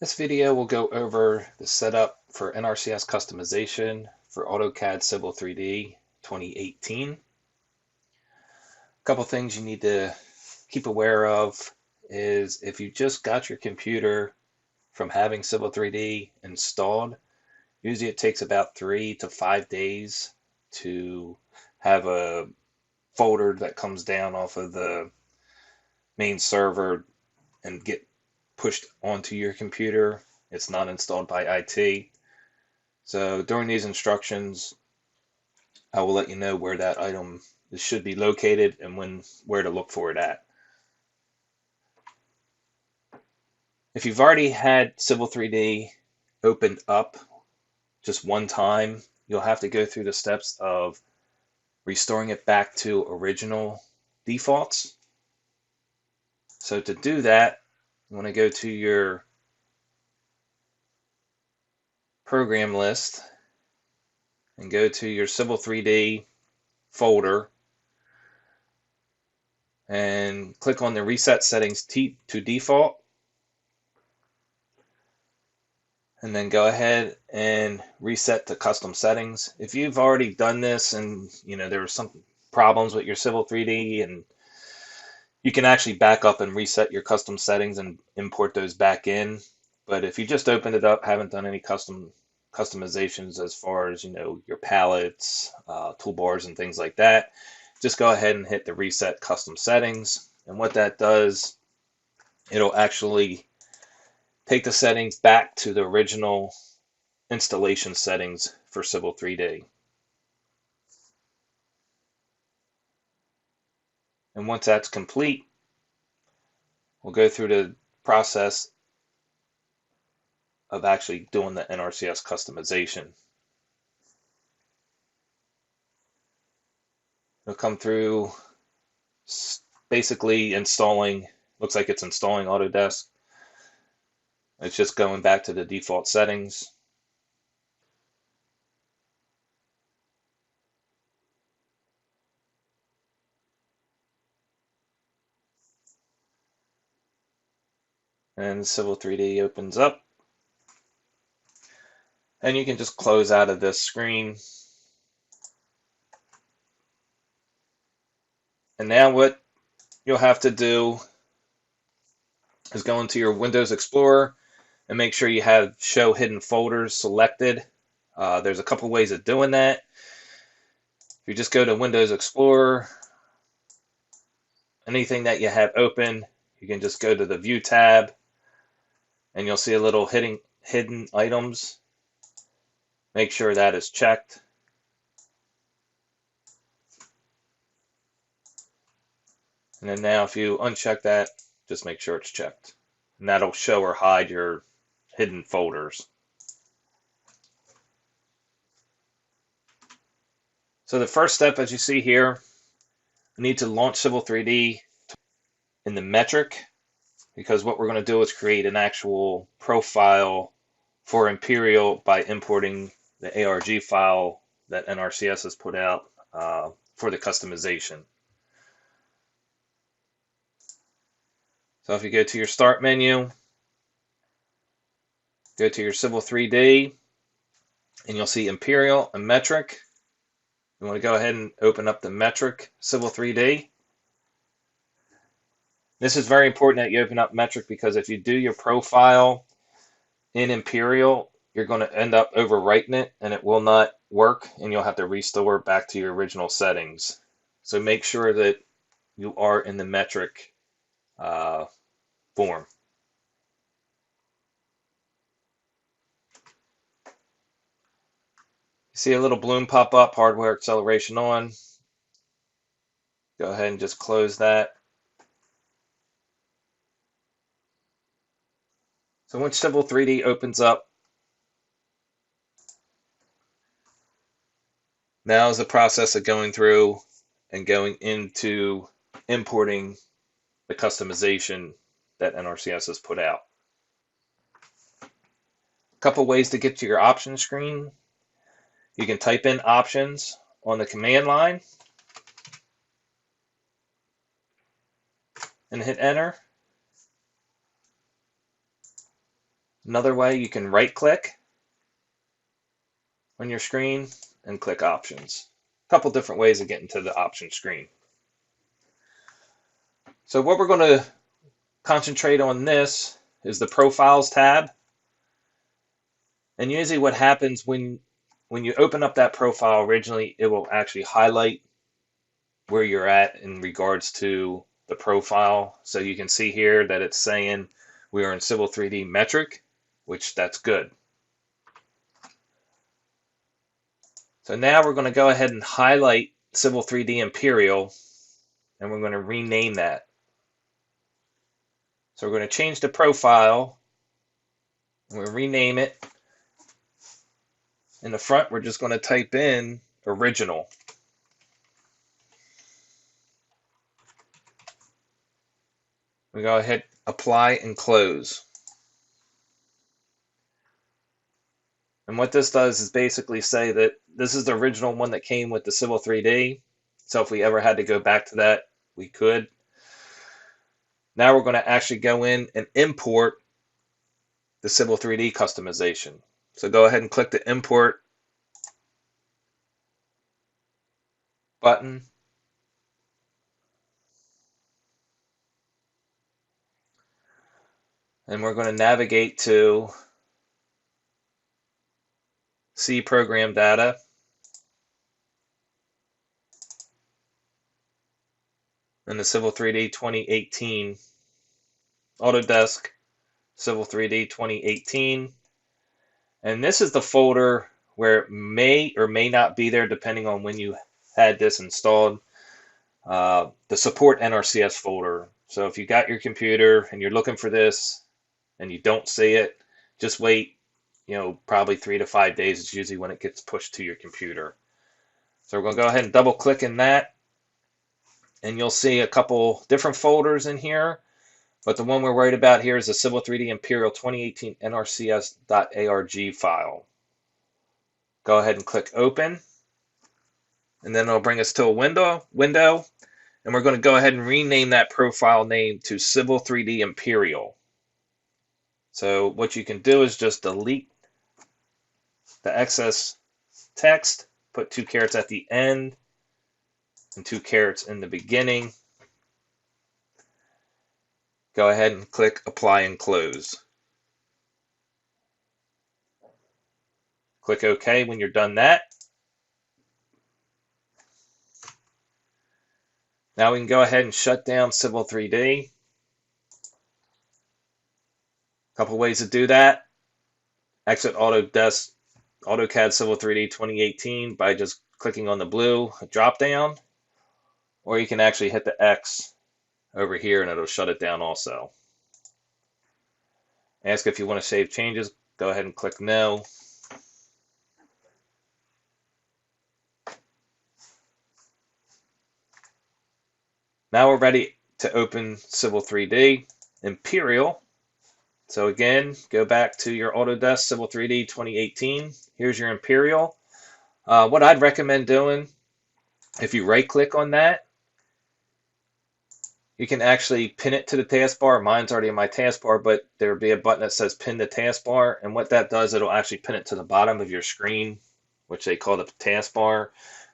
This video will go over the setup for NRCS Customization for AutoCAD Civil 3D 2018. A couple things you need to keep aware of is if you just got your computer from having Civil 3D installed, usually it takes about 3 to 5 days to have a folder that comes down off of the main server and get pushed onto your computer. It's not installed by IT. So during these instructions, I will let you know where that item should be located and where to look for it at. If you've already had Civil 3D opened up just one time, you'll have to go through the steps of restoring it back to original defaults. So to do that, you want to go to your program list and go to your Civil 3D folder and click on the Reset Settings to Default, and then go ahead and reset to Custom Settings. If you've already done this and there were some problems with your Civil 3D, and you can actually back up and reset your custom settings and import those back in. But if you just opened it up, haven't done any customizations as far as your pallets, toolbars, and things like that, just go ahead and hit the Reset Custom Settings. And what that does, it'll actually take the settings back to the original installation settings for Civil 3D. And once that's complete, we'll go through the process of actually doing the NRCS customization. It'll come through basically installing, looks like it's installing Autodesk. It's just going back to the default settings. And Civil 3D opens up. And you can just close out of this screen. And now what you'll have to do is go into your Windows Explorer and make sure you have Show Hidden Folders selected. There's a couple ways of doing that. If you just go to Windows Explorer, anything that you have open, you can just go to the View tab, and you'll see a little hidden items. Make sure that is checked. And then now if you uncheck that, just make sure it's checked. And that'll show or hide your hidden folders. So the first step, as you see here, we need to launch Civil 3D in the metric, because what we're going to do is create an actual profile for Imperial by importing the ARG file that NRCS has put out for the customization. So if you go to your Start menu, go to your Civil 3D, and you'll see Imperial and Metric. You want to go ahead and open up the Metric Civil 3D. This is very important that you open up Metric, because if you do your profile in Imperial, you're going to end up overwriting it and it will not work, and you'll have to restore back to your original settings. So make sure that you are in the Metric form. See a little bloom pop up, hardware acceleration on. Go ahead and just close that. So once Civil 3D opens up, now is the process of going through and going into importing the customization that NRCS has put out. A couple ways to get to your options screen. You can type in options on the command line and hit enter. Another way, you can right click on your screen and click options. A couple different ways of getting to the option screen. So what we're going to concentrate on this is the profiles tab. And usually what happens when you open up that profile originally, it will actually highlight where you're at in regards to the profile. So you can see here that it's saying we are in Civil 3D metric, which that's good. So now we're going to go ahead and highlight Civil 3D Imperial, and we're going to rename that. So we're going to change the profile, and we'll rename it. In the front, we're just going to type in original. We go ahead, apply and close. And what this does is basically say that this is the original one that came with the Civil 3D. So if we ever had to go back to that, we could. Now we're going to actually go in and import the Civil 3D customization. So go ahead and click the import button. And we're going to navigate to C program data. And the Civil 3D 2018 Autodesk Civil 3D 2018. And this is the folder where it may or may not be there depending on when you had this installed. The support NRCS folder. So if you got your computer and you're looking for this and you don't see it, just wait, probably 3 to 5 days is usually when it gets pushed to your computer. So we're going to go ahead and double click in that, and you'll see a couple different folders in here, but the one we're worried about here is the Civil 3D Imperial 2018 NRCS.arg file. Go ahead and click open, and then it'll bring us to a window, and we're going to go ahead and rename that profile name to Civil 3D Imperial. So what you can do is just delete the excess text, put 2 carets at the end and 2 carets in the beginning. Go ahead and click apply and close. Click OK when you're done that. Now we can go ahead and shut down Civil 3D. A couple ways to do that. Exit AutoCAD Civil 3D 2018 by just clicking on the blue drop down, or you can actually hit the X over here and it'll shut it down also. Ask if you want to save changes. Go ahead and click no. Now we're ready to open Civil 3D Imperial. So again, go back to your Autodesk Civil 3D 2018. Here's your Imperial. What I'd recommend doing, if you right click on that, you can actually pin it to the taskbar. Mine's already in my taskbar, but there'll be a button that says pin the taskbar. And what that does, it'll actually pin it to the bottom of your screen, which they call the taskbar.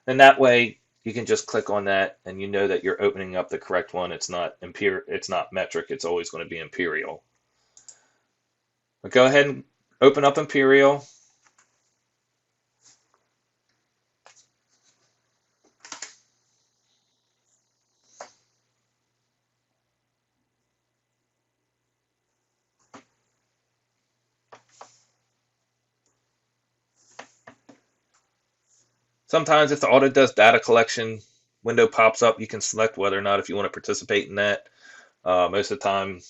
And that way you can just click on that and you know that you're opening up the correct one. It's not metric, it's always going to be Imperial. But go ahead and open up Imperial. Sometimes if the Autodesk data collection window pops up, you can select whether or not if you want to participate in that. Most of the time,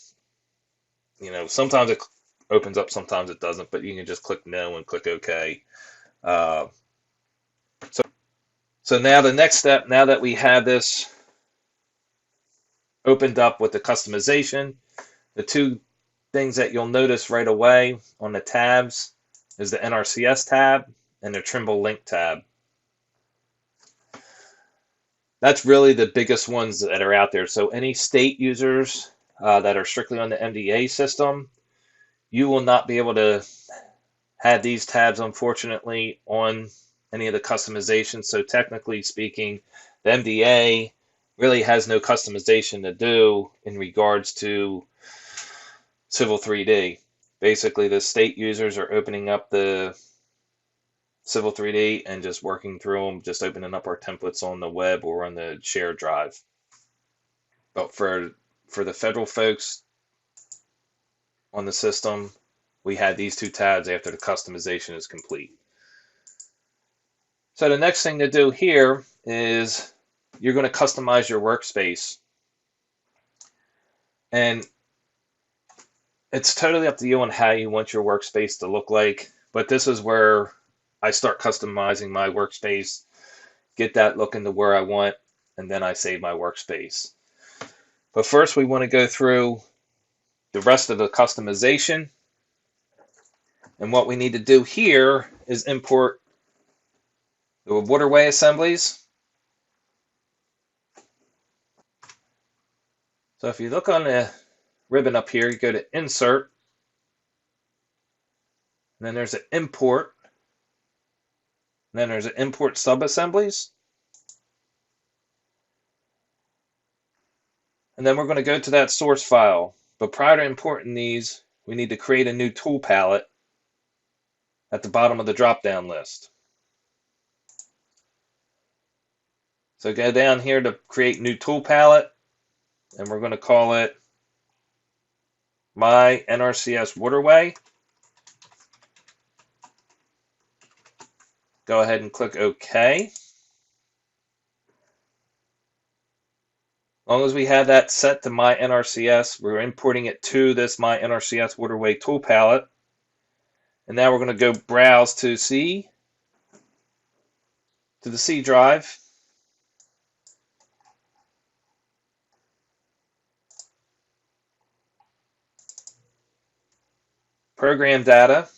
sometimes it opens up, sometimes it doesn't, but you can just click no and click OK. So now the next step, now that we have this opened up with the customization, the 2 things that you'll notice right away on the tabs is the NRCS tab and the Trimble Link tab. That's really the biggest ones that are out there. So any state users that are strictly on the MDA system, You will not be able to have these tabs, unfortunately, on any of the customizations. So technically speaking, the MDA really has no customization to do in regards to Civil 3D. Basically, the state users are opening up the Civil 3D and just working through them, just opening up our templates on the web or on the shared drive. But for the federal folks on the system, we had these two tabs after the customization is complete. So the next thing to do here is you're going to customize your workspace. And it's totally up to you on how you want your workspace to look like. But this is where I start customizing my workspace, get that looking to where I want, and then I save my workspace. But first we want to go through the rest of the customization. And what we need to do here is import the waterway assemblies. So if you look on the ribbon up here, you go to Insert, and then there's an Import, and then there's an Import Sub Assemblies. And then we're going to go to that source file. But prior to importing these, we need to create a new tool palette at the bottom of the drop-down list. So go down here to create new tool palette, and we're going to call it My NRCS Waterway. Go ahead and click OK. As long as we have that set to My NRCS, we're importing it to this My NRCS Waterway tool palette. And now we're going to go browse to the C drive. Program data,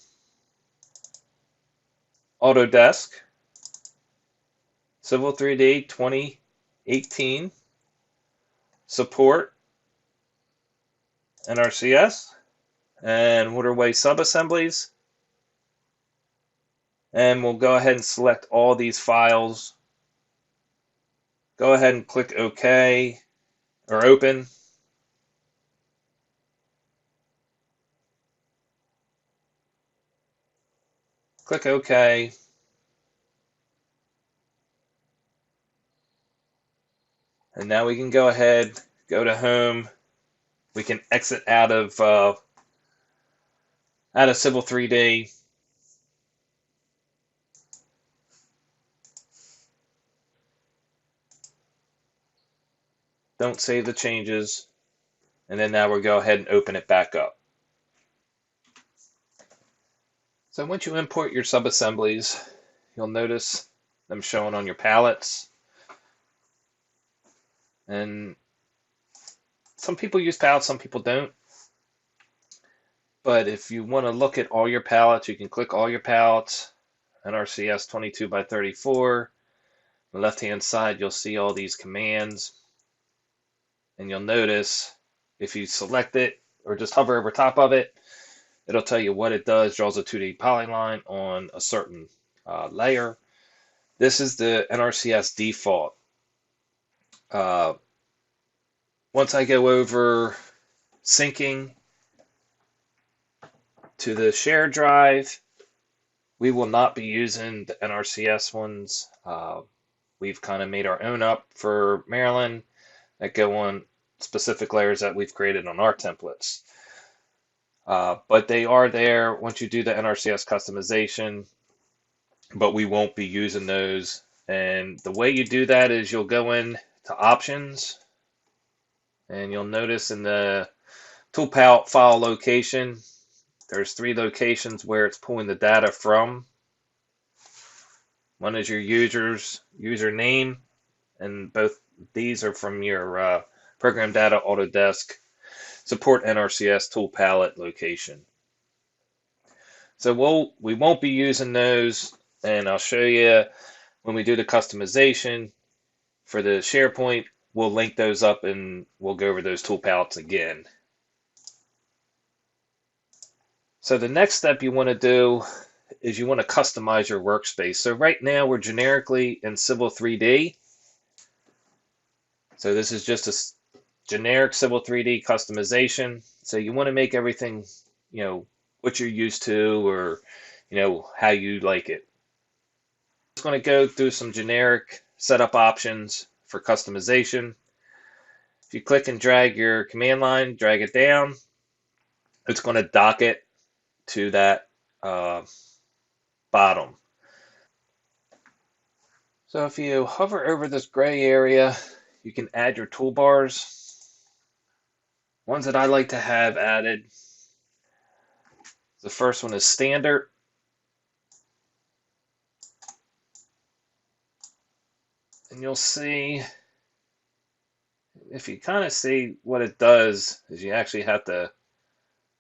Autodesk, Civil 3D 2018, support, NRCS, and waterway sub-assemblies. And we'll go ahead and select all these files. Go ahead and click OK or Open. Click OK. And now we can go ahead, go to Home. We can exit out of Civil 3D. Don't save the changes. And then now we'll go ahead and open it back up. So once you import your sub-assemblies, you'll notice them showing on your pallets. And some people use pallets, some people don't. But if you want to look at all your pallets, you can click all your pallets, NRCS 22 by 34. On the left-hand side, you'll see all these commands. And you'll notice if you select it or just hover over top of it, it'll tell you what it does, draws a 2D polyline on a certain layer. This is the NRCS default. Once I go over syncing to the shared drive, we will not be using the NRCS ones. We've kind of made our own up for Maryland that go on specific layers that we've created on our templates. But they are there once you do the NRCS customization, but we won't be using those. And the way you do that is you'll go in to Options, and you'll notice in the tool palette file location, there's 3 locations where it's pulling the data from. One is your username, and both these are from your program data Autodesk support NRCS tool palette location. So we won't be using those, and I'll show you when we do the customization for the SharePoint. We'll link those up and we'll go over those tool palettes again. So the next step you want to do is you want to customize your workspace. So right now we're generically in Civil 3D. So this is just a generic Civil 3D customization. So you want to make everything, what you're used to, or, how you like it. Just going to go through some generic setup options for customization. If you click and drag your command line, drag it down, it's going to dock it to that bottom. So if you hover over this gray area, you can add your toolbars. Ones that I like to have added, the first one is standard. And you'll see, if you kind of see what it does, is you actually have to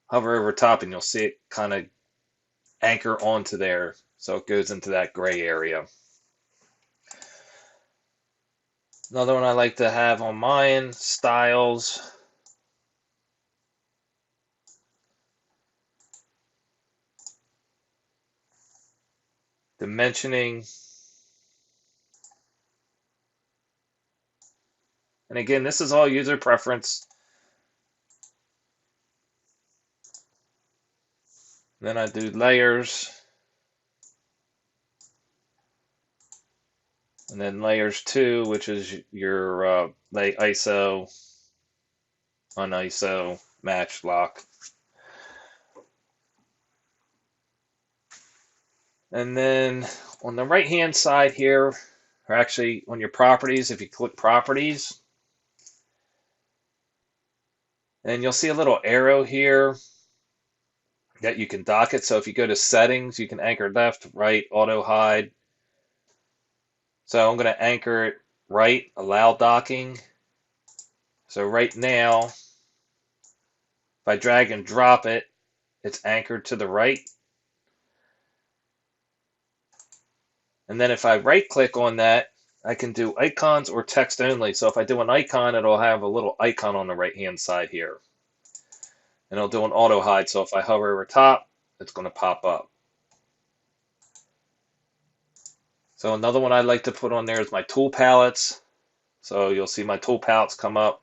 hover over top and you'll see it kind of anchor onto there. So it goes into that gray area. Another one I like to have on Mayan, styles. Dimensioning. And again, this is all user preference. Then I do layers. And then layers 2, which is your ISO, un-ISO, match, lock. And then on the right hand side here, or actually on your properties, if you click properties, and you'll see a little arrow here that you can dock it. So if you go to settings, you can anchor left, right, auto hide. So I'm going to anchor it right, allow docking. So right now, if I drag and drop it, it's anchored to the right. And then if I right click on that, I can do icons or text only. So if I do an icon, it'll have a little icon on the right hand side here. And it'll do an auto hide. So if I hover over top, it's going to pop up. So another one I like to put on there is my tool pallets. So you'll see my tool pallets come up.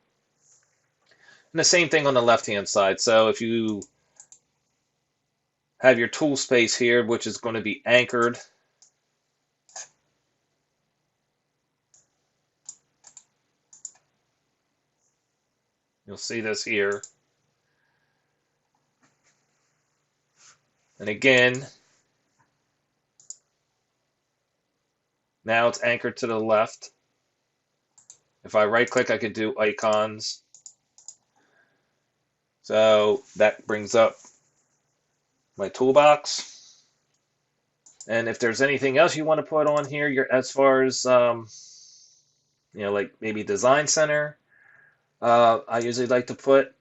And the same thing on the left hand side. So if you have your tool space here, which is going to be anchored, you'll see this here. And again, now it's anchored to the left. If I right click, I could do icons. So that brings up my toolbox. And if there's anything else you want to put on here, as far as, like maybe Design Center, I usually like to put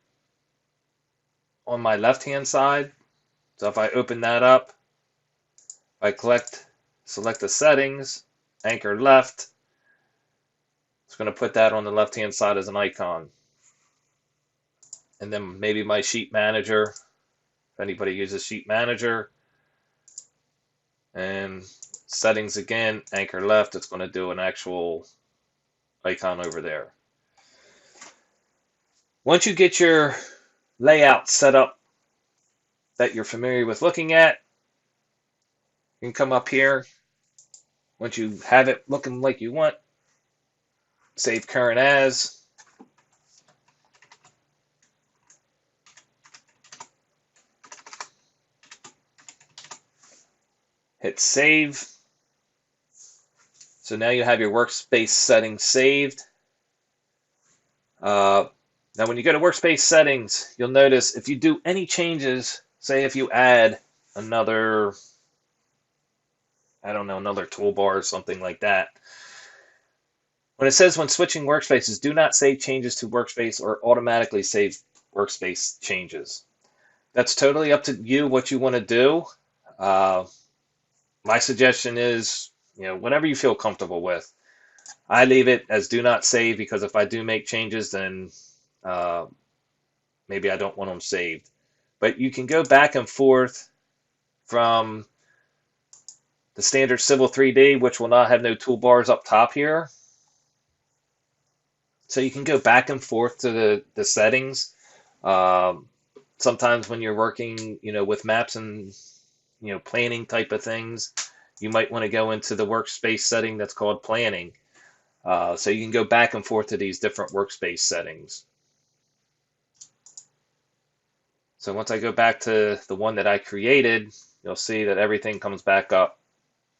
on my left-hand side. So if I open that up, I select the settings, anchor left. It's going to put that on the left-hand side as an icon. And then maybe my Sheet Manager, if anybody uses Sheet Manager. And settings again, anchor left, it's going to do an actual icon over there. Once you get your layout set up that you're familiar with looking at, you can come up here. Once you have it looking like you want, save current as. Hit save. So now you have your workspace settings saved. Now when you go to workspace settings, you'll notice if you do any changes, say if you add another, I don't know, another toolbar or something like that. When it says when switching workspaces, do not save changes to workspace or automatically save workspace changes. That's totally up to you what you want to do. My suggestion is, whatever you feel comfortable with. I leave it as do not save because if I do make changes, then maybe I don't want them saved. But you can go back and forth from the standard Civil 3D, which will not have no toolbars up top here. So you can go back and forth to the settings. Um, Sometimes when you're working, with maps and, planning type of things, you might want to go into the workspace setting that's called planning. So you can go back and forth to these different workspace settings. So once I go back to the one that I created, you'll see that everything comes back up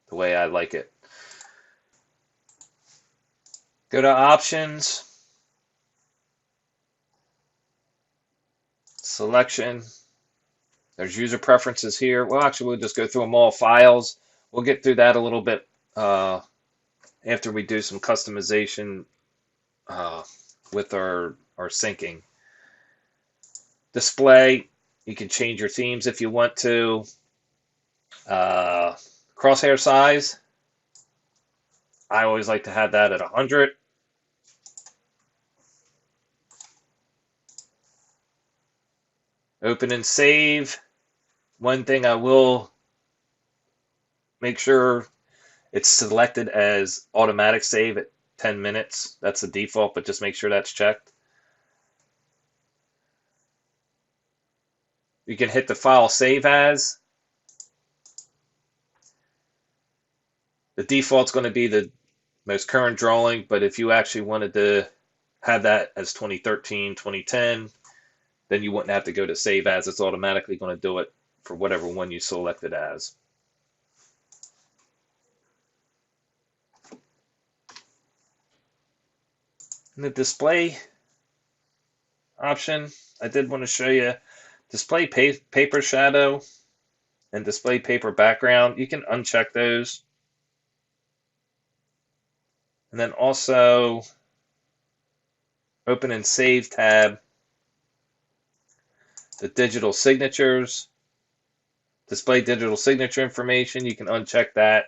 the way I like it. Go to Options, Selection. There's User Preferences here. Well, actually, we'll just go through them all. Files. We'll get through that a little bit after we do some customization with our syncing. Display. You can change your themes if you want to. Crosshair size. I always like to have that at 100. Open and save. One thing I will make sure it's selected as automatic save at 10 minutes. That's the default, but just make sure that's checked. You can hit the file save as. The default's going to be the most current drawing, but if you actually wanted to have that as 2013, 2010, then you wouldn't have to go to save as. It's automatically going to do it for whatever one you selected as. In the display option, I did want to show you display paper shadow and display paper background. You can uncheck those. And then also open and save tab, the digital signatures, display digital signature information. You can uncheck that.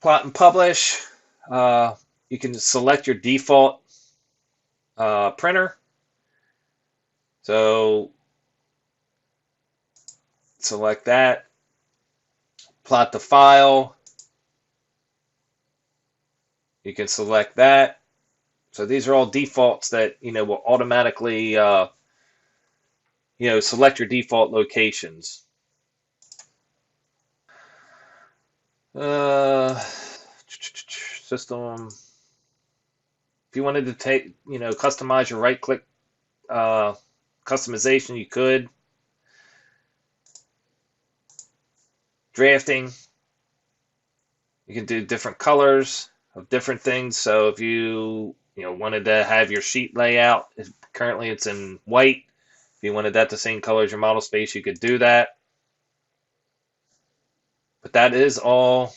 Plot and publish. You can select your default printer. So select that. Plot the file. You can select that. So these are all defaults that will automatically select your default locations. System. If you wanted to customize your right-click customization, you could. Drafting. You can do different colors of different things. So if you wanted to have your sheet layout, currently it's in white. If you wanted that the same color as your model space, you could do that. But that is all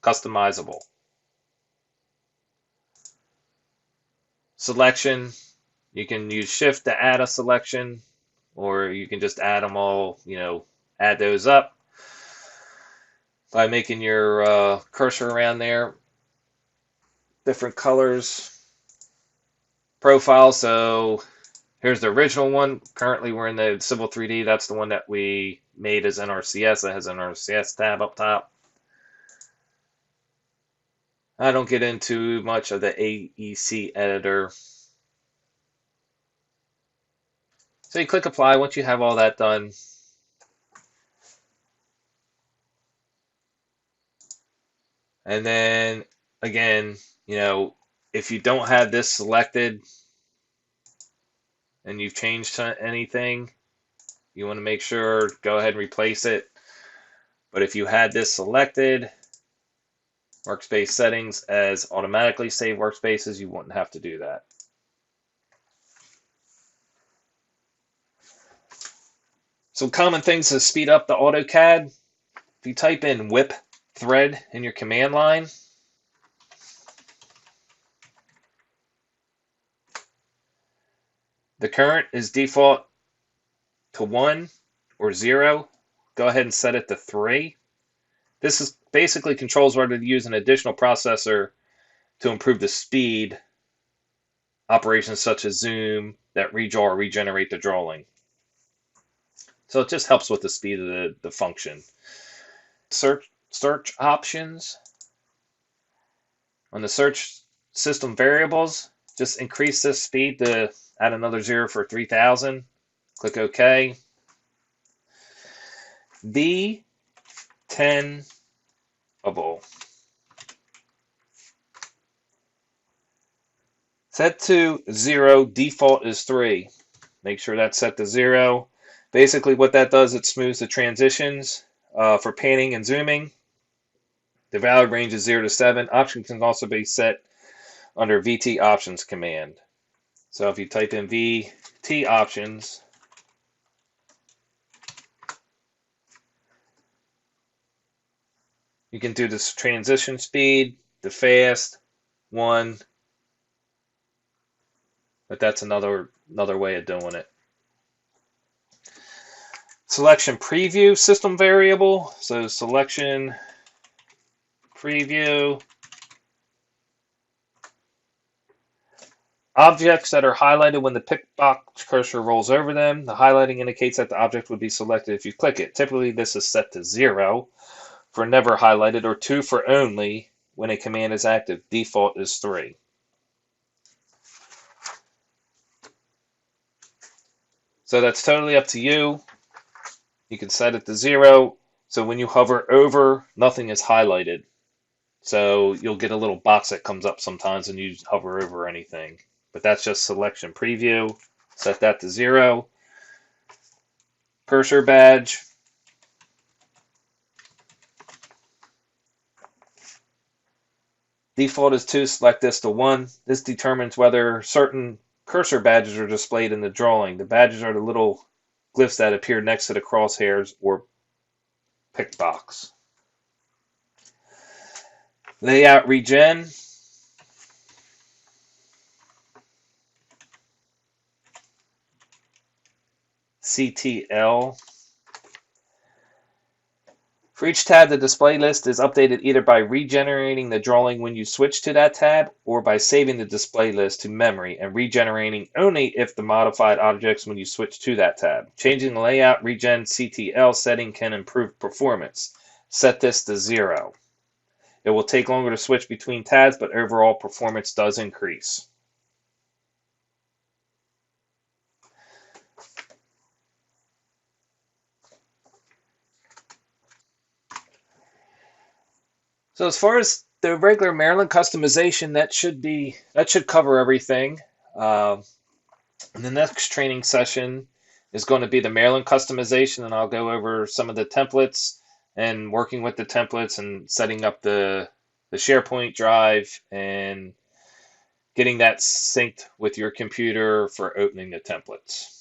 customizable. Selection. You can use Shift to add a selection, or you can just add them all, add those up by making your cursor around there. Different colors. Profile. So here's the original one. Currently we're in the Civil 3D. That's the one that we made as NRCS. That has an NRCS tab up top. I don't get into much of the AEC editor. So you click apply once you have all that done. And then again, if you don't have this selected and you've changed anything, you want to make sure, go ahead and replace it. But if you had this selected, workspace settings as automatically save workspaces, you wouldn't have to do that. Some common things to speed up the AutoCAD. If you type in whip thread in your command line, the current is default to 1 or 0. Go ahead and set it to 3. This is basically controls whether to use an additional processor to improve the speed operations such as zoom that redraw or regenerate the drawing. So it just helps with the speed of the function. Search options. On the search system variables, just increase this speed to add another 0 for 3000. Click OK. V10 bubble. Set to 0, default is 3. Make sure that's set to 0. Basically what that does, it smooths the transitions for panning and zooming. The valid range is 0 to 7. Options can also be set under VT options command. So if you type in VT options, you can do this transition speed, the fast one, but that's another way of doing it. Selection preview system variable. So selection preview. Objects that are highlighted when the pick box cursor rolls over them. The highlighting indicates that the object would be selected if you click it. Typically this is set to 0 for never highlighted or 2 for only when a command is active. Default is 3. So that's totally up to you. You can set it to 0. So when you hover over, nothing is highlighted. So you'll get a little box that comes up sometimes when you hover over anything. But that's just selection preview. Set that to 0. Cursor badge. Default is 2. Select this to 1. This determines whether certain cursor badges are displayed in the drawing. The badges are the little glyphs that appear next to the crosshairs or pick box. Layout regen. CTL. For each tab, the display list is updated either by regenerating the drawing when you switch to that tab or by saving the display list to memory and regenerating only if the modified objects when you switch to that tab. Changing the layout regen CTL setting can improve performance. Set this to 0. It will take longer to switch between tabs, but overall performance does increase. So as far as the regular Maryland customization, that should cover everything. And the next training session is going to be the Maryland customization, and I'll go over some of the templates and working with the templates and setting up the SharePoint drive and getting that synced with your computer for opening the templates.